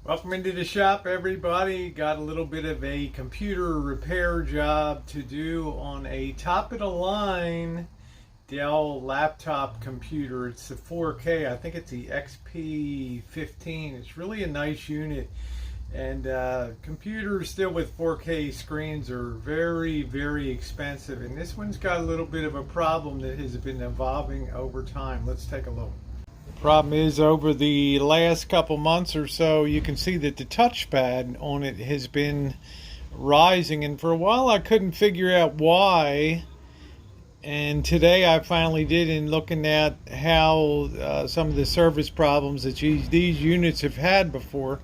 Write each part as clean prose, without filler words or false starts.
Welcome into the shop, everybody. Got a little bit of a computer repair job to do on a top-of-the-line Dell laptop computer. It's the 4K. I think it's the XP 15. It's really a nice unit. And computers still with 4K screens are very, very expensive. And this one's got a little bit of a problem that has been evolving over time. Let's take a look. Problem is, over the last couple months or so, you can see that the touchpad on it has been rising, and for a while I couldn't figure out why, and today I finally did, in looking at how some of the service problems that these units have had before.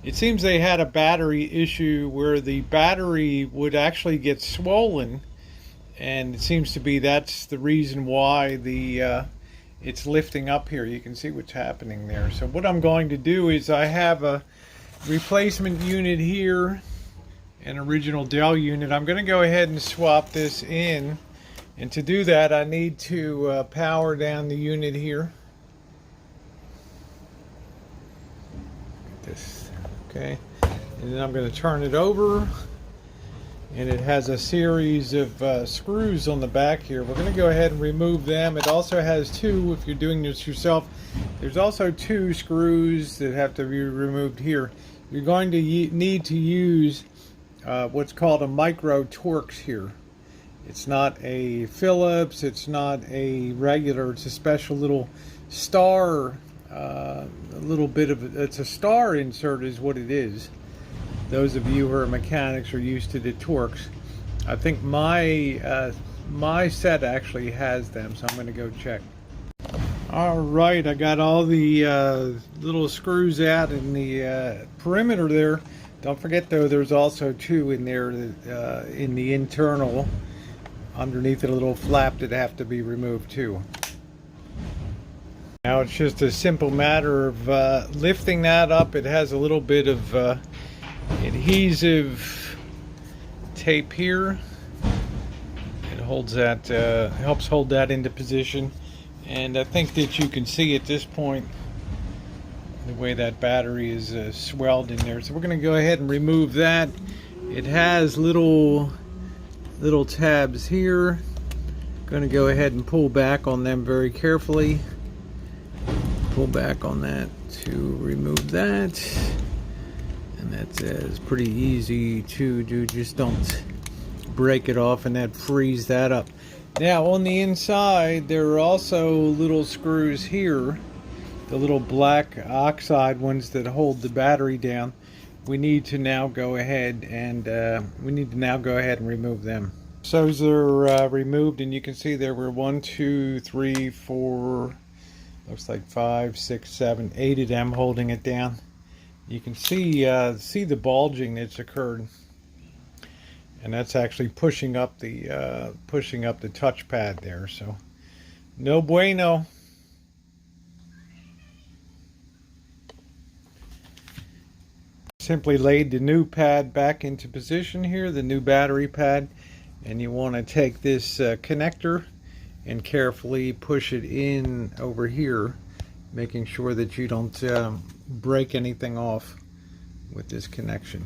It seems they had a battery issue where the battery would actually get swollen, and it seems to be that's the reason why it's lifting up here. You can see what's happening there. So what I'm going to do is, I have a replacement unit here, an original Dell unit. I'm going to go ahead and swap this in, and to do that I need to power down the unit here. This, okay, and then I'm going to turn it over, and it has a series of screws on the back here. We're going to go ahead and remove them. It also has two, if you're doing this yourself, there's also two screws that have to be removed here. You're going to need to use what's called a micro Torx here. It's not a Phillips, it's not a regular, it's a special little star, it's a star insert is what it is. Those of you who are mechanics are used to the Torx. I think my set actually has them, so I'm going to go check. All right, I got all the little screws out in the perimeter there. Don't forget though, there's also two in there in the internal, underneath a little flap, that have to be removed too. Now it's just a simple matter of lifting that up. It has a little bit of adhesive tape here. It holds that, helps hold that into position, and I think that you can see at this point the way that battery is swelled in there. So we're going to go ahead and remove that. It has little tabs here. Going to go ahead and pull back on them very carefully. Pull back on that to remove that. And that's pretty easy to do. Just don't break it off, and that frees that up. Now on the inside there are also little screws here, the little black oxide ones that hold the battery down. We need to now go ahead and remove them. So those are removed, and you can see there were 1, 2, 3, 4, looks like 5, 6, 7, 8 of them holding it down. You can see the bulging that's occurred, and that's actually pushing up the touchpad there. So no bueno. Simply laid the new pad back into position here, the new battery pad, and you want to take this connector and carefully push it in over here, making sure that you don't break anything off with this connection.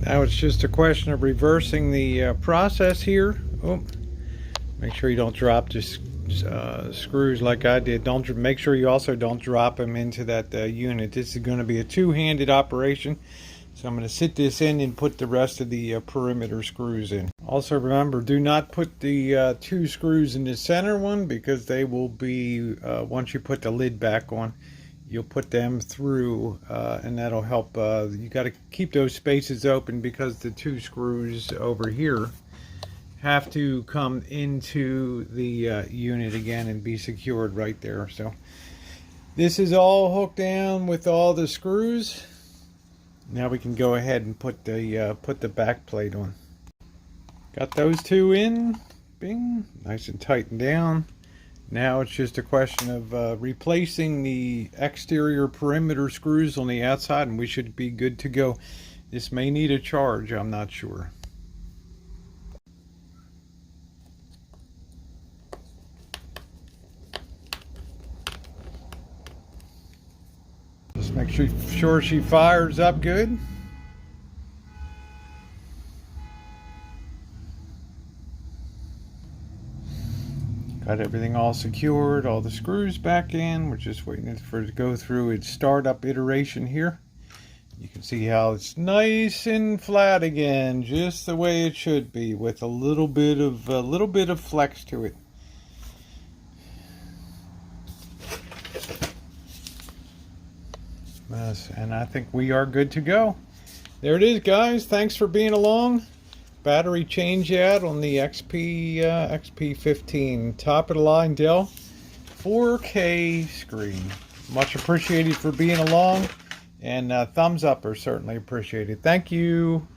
Now it's just a question of reversing the process here. Oh, make sure you don't drop just screws like I did. Make sure you also don't drop them into that unit. This is going to be a two-handed operation, so I'm going to sit this in and put the rest of the perimeter screws in. Also remember, do not put the two screws in the center one, because they will be, once you put the lid back on, you'll put them through, and that'll help. You got to keep those spaces open, because the two screws over here have to come into the unit again and be secured right there. So this is all hooked down with all the screws. Now we can go ahead and put the back plate on. Got those two in, bing, nice and tightened down. Now it's just a question of replacing the exterior perimeter screws on the outside, and we should be good to go. This may need a charge, I'm not sure. Just make Sure she fires up good. Got everything all secured, all the screws back in. We're just waiting for it to go through its startup iteration here. You can see how it's nice and flat again, just the way it should be, with a little bit of flex to it. And I think we are good to go. There it is, guys. Thanks for being along. Battery change out on the XP15, top of the line Dell 4K screen. Much appreciated for being along, and thumbs up are certainly appreciated. Thank you.